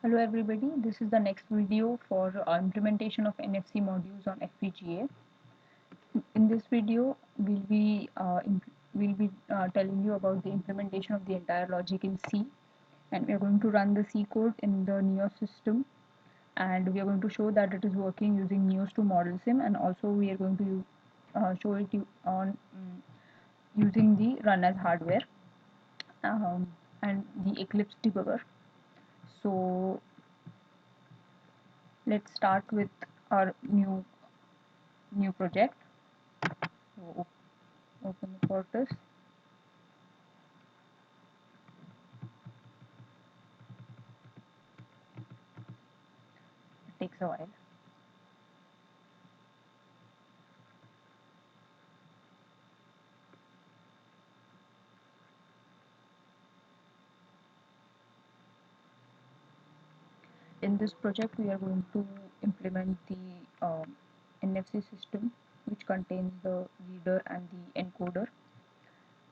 Hello everybody, this is the next video for implementation of NFC modules on FPGA. In this video, we'll be telling you about the implementation of the entire logic in C, and we are going to run the C code in the NIOS system, and we are going to show that it is working using NIOS II model sim, and also we are going to show it on using the run as hardware and the Eclipse debugger. So let's start with our new project. So open the Cortex. It takes a while. In this project, we are going to implement the NFC system, which contains the reader and the encoder,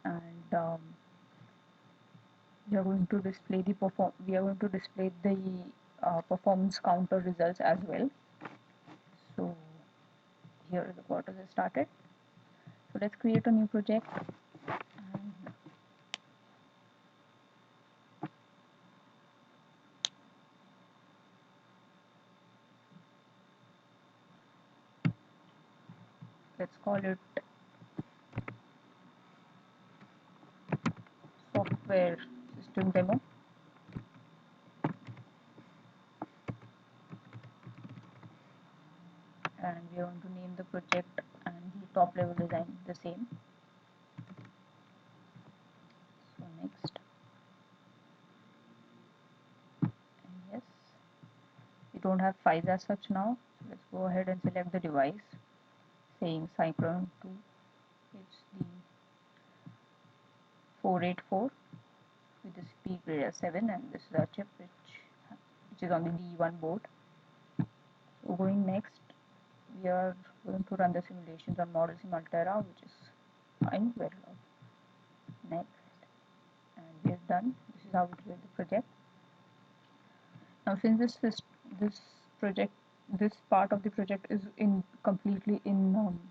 and we are going to display the performance counter results as well. So here the quarters is started. So let's create a new project. And let's call it software system demo. And we are going to name the project and the top level design the same. So next, and yes, we don't have files as such now, so let's go ahead and select the device saying Cyclone 2. It's the 484 with the speed grade as 7, and this is our chip which is on the D1 board. So going next, we are going to run the simulations on Model Sim Altera, which is fine, very loud. Next, and we are done. This is how we create the project. Now, since this part of the project is completely in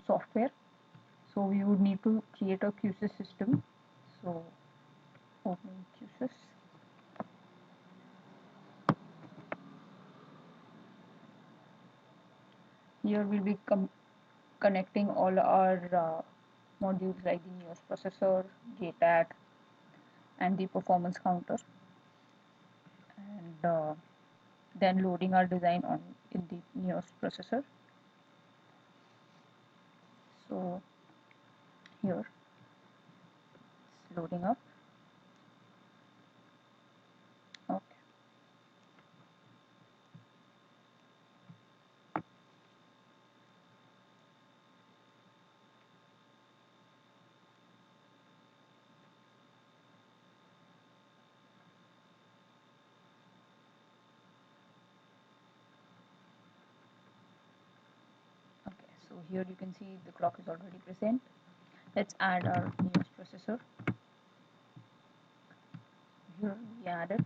software, so we would need to create a QSys system. So opening QSys. Here we'll be connecting all our modules like the NIOS processor, JTAG, and the performance counter, and then loading our design in the NIOS processor. So here it's loading up. Okay. Okay, so here you can see the clock is already present. Let's add our NIOS processor. Here we add it.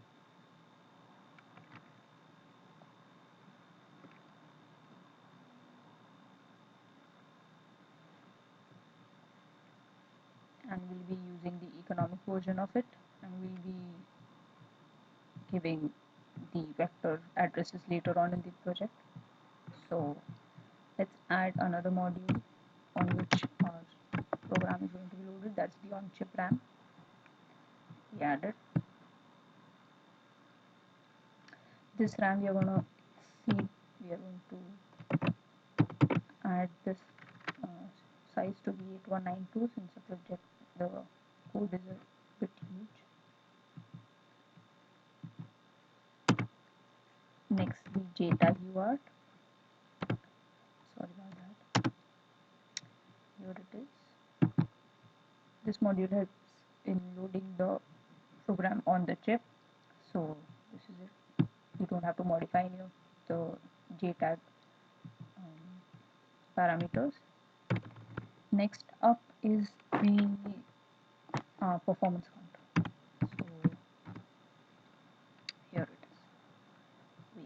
And we'll be using the economic version of it, and we'll be giving the vector addresses later on in the project. So let's add another module on which our program is going to be loaded. That's the on-chip RAM. We added this RAM. We are going to add this size to be 8192 since the code is a bit huge. Next, the JTAG UART. Sorry about that. Here it is. This module helps in loading the program on the chip. So this is it. You don't have to modify any of the JTAG parameters. Next up is the performance counter. So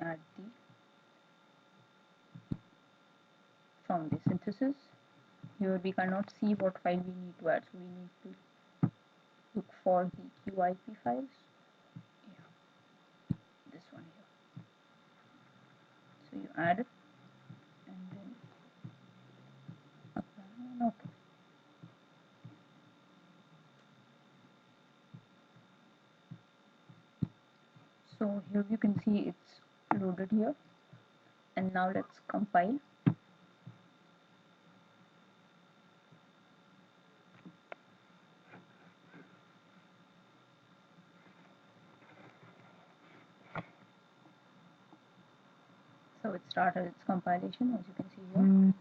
add the from the synthesis. Here we cannot see what file we need to add, so we need to look for the QIP files. Yeah, this one here. So you add it and then apply and OK. So here you can see it's loaded here, and now let's compile. So it started its compilation, as you can see here.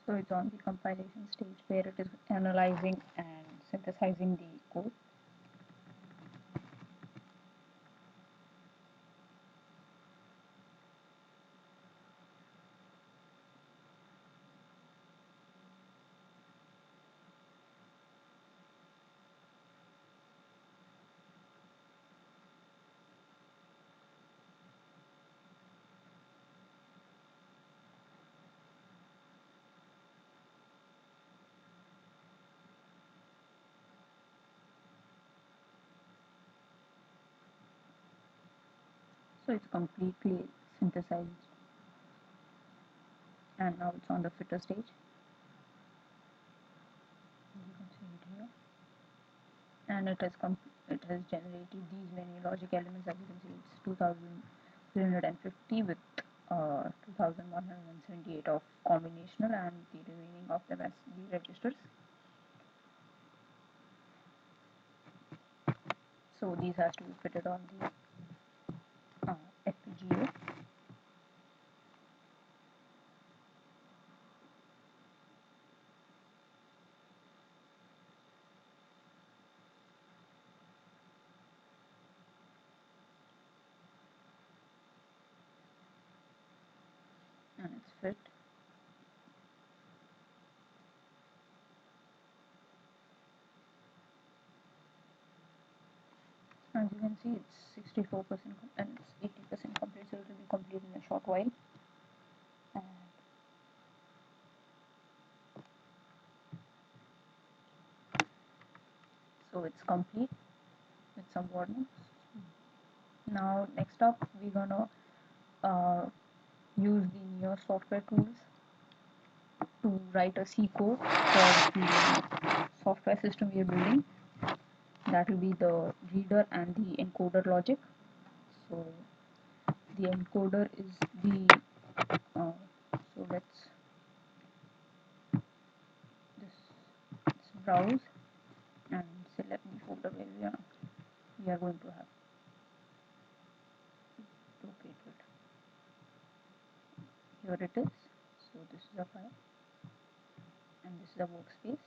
So it's on the compilation stage where it is analyzing and synthesizing the code. So it's completely synthesized, and now it's on the filter stage. You can see it here, and it has generated these many logic elements. As you can see, it's 2350 with 2178 of combinational and the remaining of them as the registers. So these has to be fitted on the FPGA. And it's fit. As you can see, it's 64% and it's 80% complete, so it will be complete in a short while. And so it's complete with some warnings. Now next up, we're gonna use the NIOS software tools to write a C code for the software system we are building. That will be the reader and the encoder logic. So the encoder is the so let's browse and select the folder where we are going to have located. Here it is. So this is a file and this is a workspace.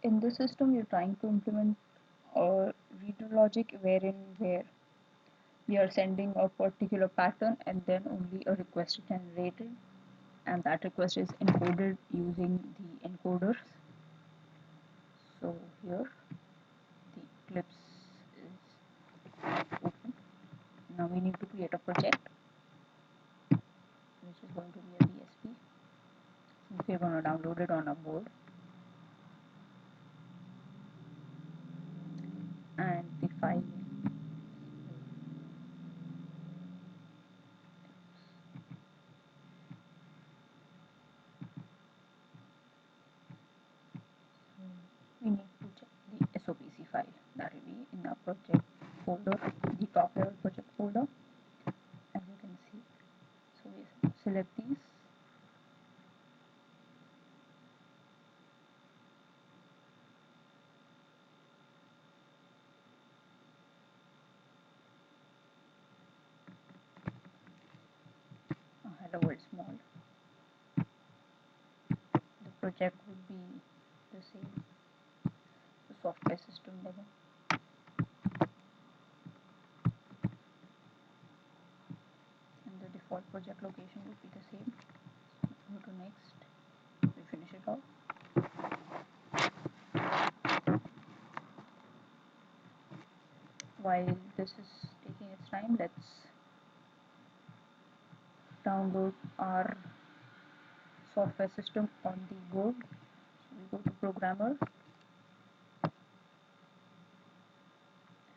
In this system, we are trying to implement a reader logic where we are sending a particular pattern and then only a request is generated, and that request is encoded using the encoders. So here the Eclipse is open. Now we need to create a project which is going to be a DSP. Since we are going to download it on a board, and the file we need to check the SOPC file that will be in our project folder, the top level project folder. As you can see, select these. Hello world small. The project would be the same, the software system level. And the default project location would be the same. Go to next. We finish it off. While this is taking its time, let's download our software system on the board. So we go to programmer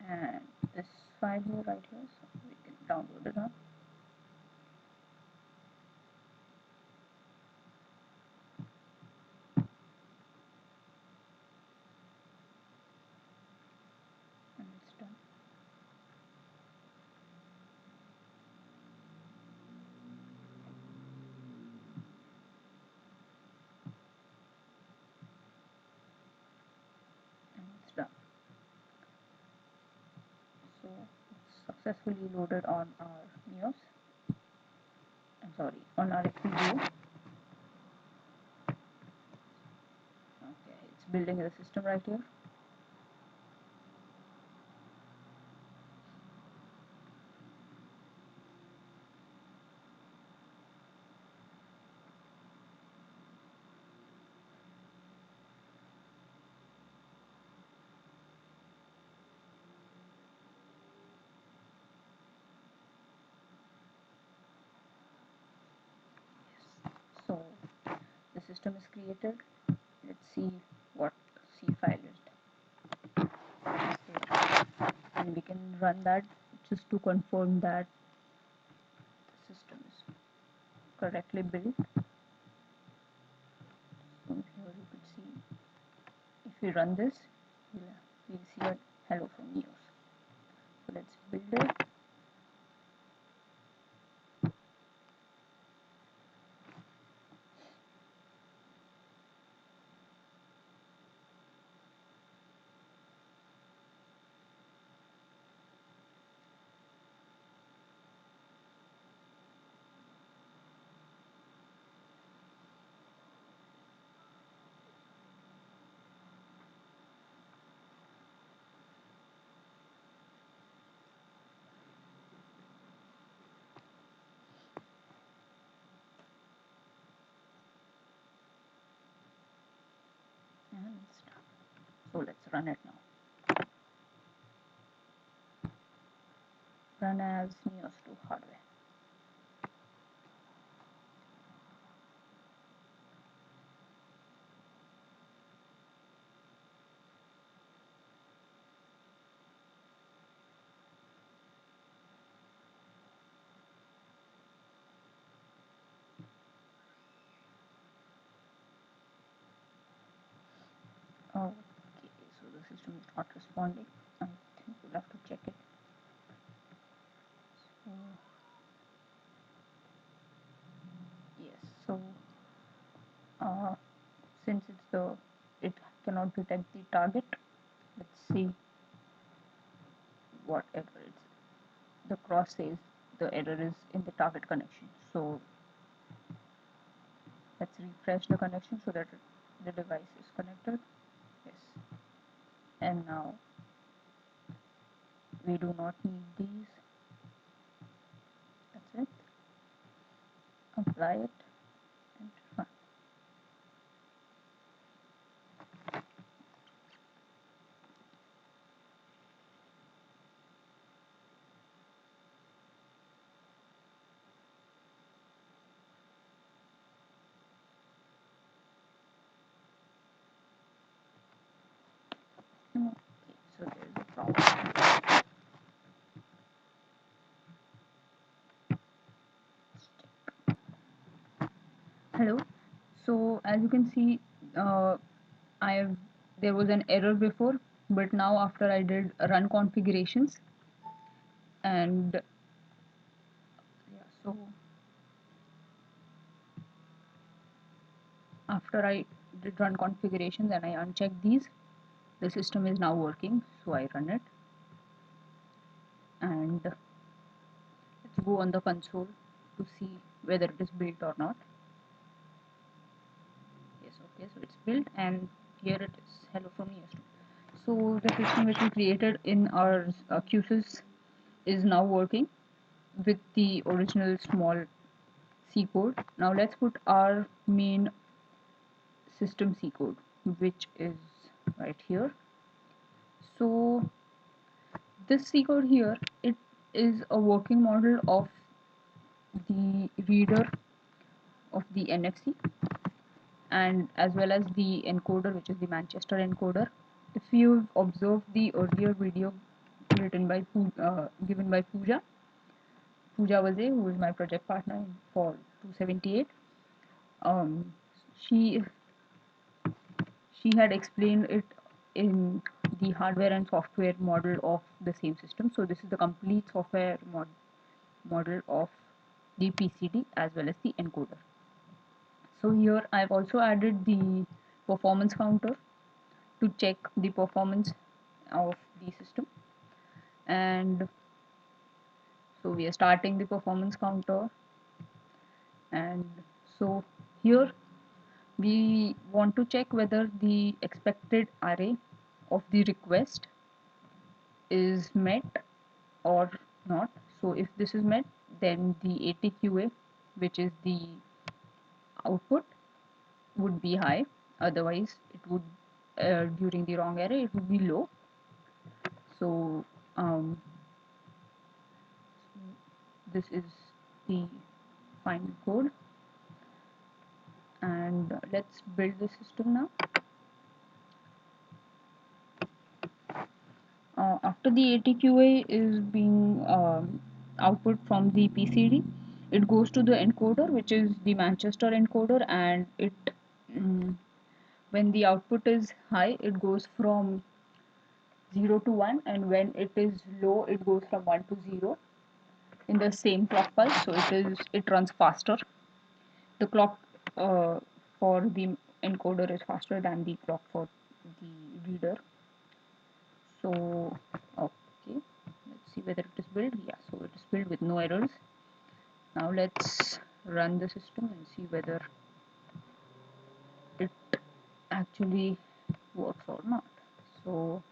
and this file here right here, so we can download it now. And it's done. And it's done. So it's successfully loaded on our NIOS. I'm sorry, on our EE2. Okay, it's building the system right here. So the system is created. Let's see what C file is. And we can run that just to confirm that the system is correctly built. So here you could see, if we run this, we'll see a hello from NIOS. So let's build it. And it's done. So let's run it now. Run as NIOS II hardware. Okay, so the system is not responding. I think we'll have to check it. So, yes, so since it cannot detect the target, let's see what error it's. The cross says the error is in the target connection. So let's refresh the connection so that the device is connected. Yes, and now we do not need these. That's it. Apply it and run. Okay, so there is a problem. Hello. So as you can see, I have there was an error before, but now after I did run configurations, and yeah, so after I did run configurations and I unchecked these, the system is now working. So I run it, and let's go on the console to see whether it is built or not. Yes, okay, so it's built, and here it is, hello from NIOS II. So the system which we created in our QSys is now working with the original small C code. Now let's put our main system C code, which is right here. So this C code here, it is a working model of the reader of the NFC, and as well as the encoder, which is the Manchester encoder. If you've observed the earlier video written by given by Puja Vaze, who is my project partner for 278, she had explained it in the hardware and software model of the same system. So this is the complete software model of the PCD as well as the encoder. So here I've also added the performance counter to check the performance of the system, and so we are starting the performance counter. And so here we want to check whether the expected array of the request is met or not. So if this is met, then the ATQA, which is the output, would be high. Otherwise it would during the wrong array it would be low. So this is the final code, and let's build the system now. After the ATQA is being output from the PCD, it goes to the encoder, which is the Manchester encoder, and it when the output is high, it goes from 0 to 1, and when it is low, it goes from 1 to 0 in the same clock pulse. So it runs faster. The clock for the encoder is faster than the clock for the reader. So okay, let's see whether it is built. Yeah, so it is built with no errors. Now let's run the system and see whether it actually works or not. So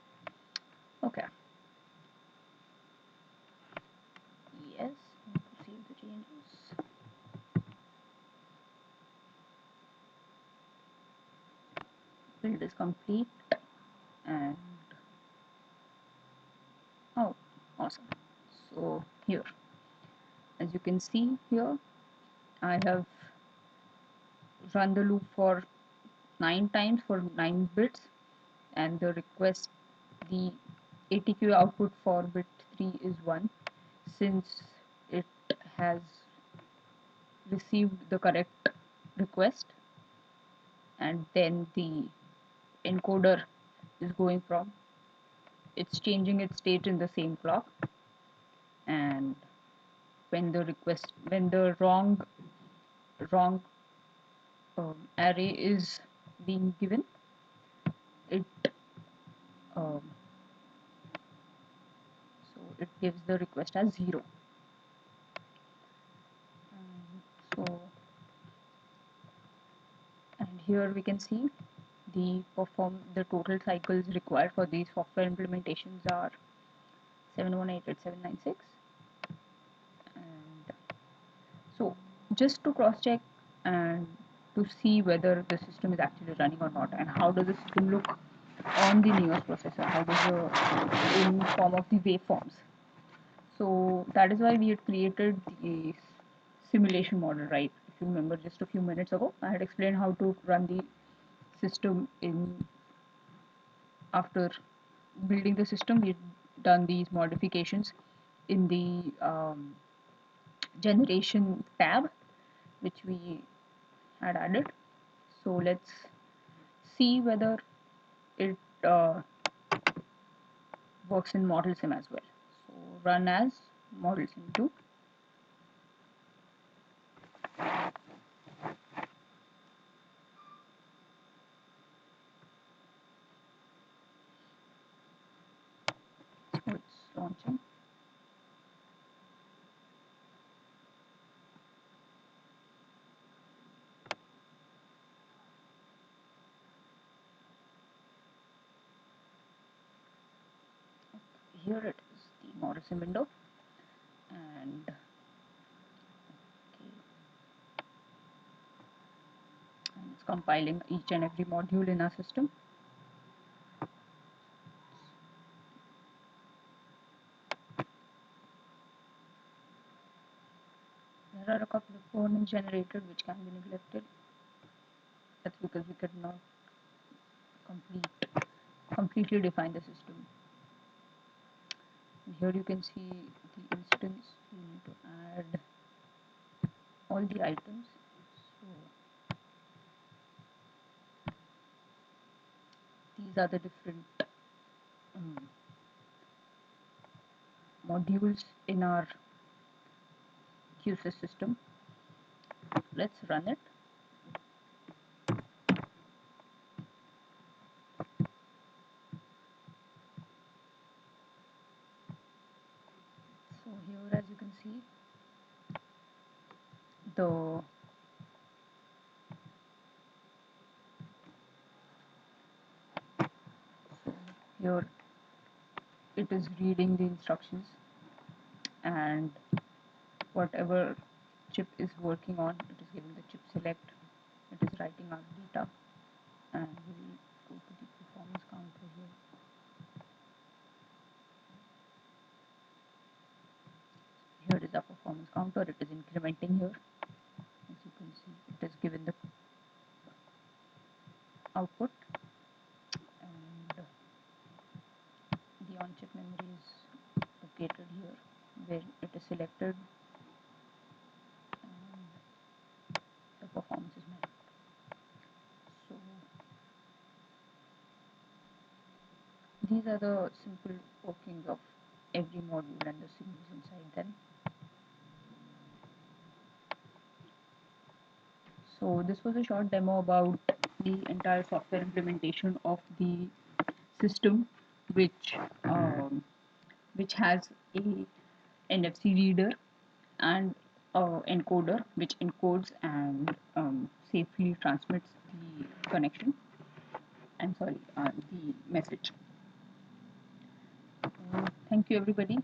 okay, yes, save the changes. Build is complete, and oh, awesome. So here, as you can see here, I have run the loop for 9 times for 9 bits, and the request, the ATQ output for bit 3 is 1, since it has received the correct request, and then the encoder is going from, it's changing its state in the same clock, and when the wrong array is being given, it um, so it gives the request as 0. So and here we can see the total cycles required for these software implementations are 7188796. And so just to cross check and to see whether the system is actually running or not, and how does the system look on the NIOS processor, how does the in form of the waveforms. So that is why we had created the simulation model, right? If you remember, just a few minutes ago I had explained how to run the system in, after building the system we've done these modifications in the generation tab which we had added. So let's see whether it works in model sim as well. So run as model sim 2. launching. Here it is, the Morrison window, and it's compiling each and every module in our system. There are a couple of warnings generated which can be neglected. That's because we could not completely define the system. And here you can see the instance. We need to add all the items. So these are the different modules in our QSys system. Let's run it. So here, as you can see, here it is reading the instructions, and whatever chip is working on, it is giving the chip select, it is writing out data, and we'll go to the performance counter here. Here is our performance counter. It is incrementing here. As you can see, it is given the output, and the on-chip memory is located here where it is selected, and the performance is measured. So these are the simple workings of every module and the signals inside them. So this was a short demo about the entire software implementation of the system, which has a NFC reader and encoder, which encodes and safely transmits the connection. The message. Thank you, everybody.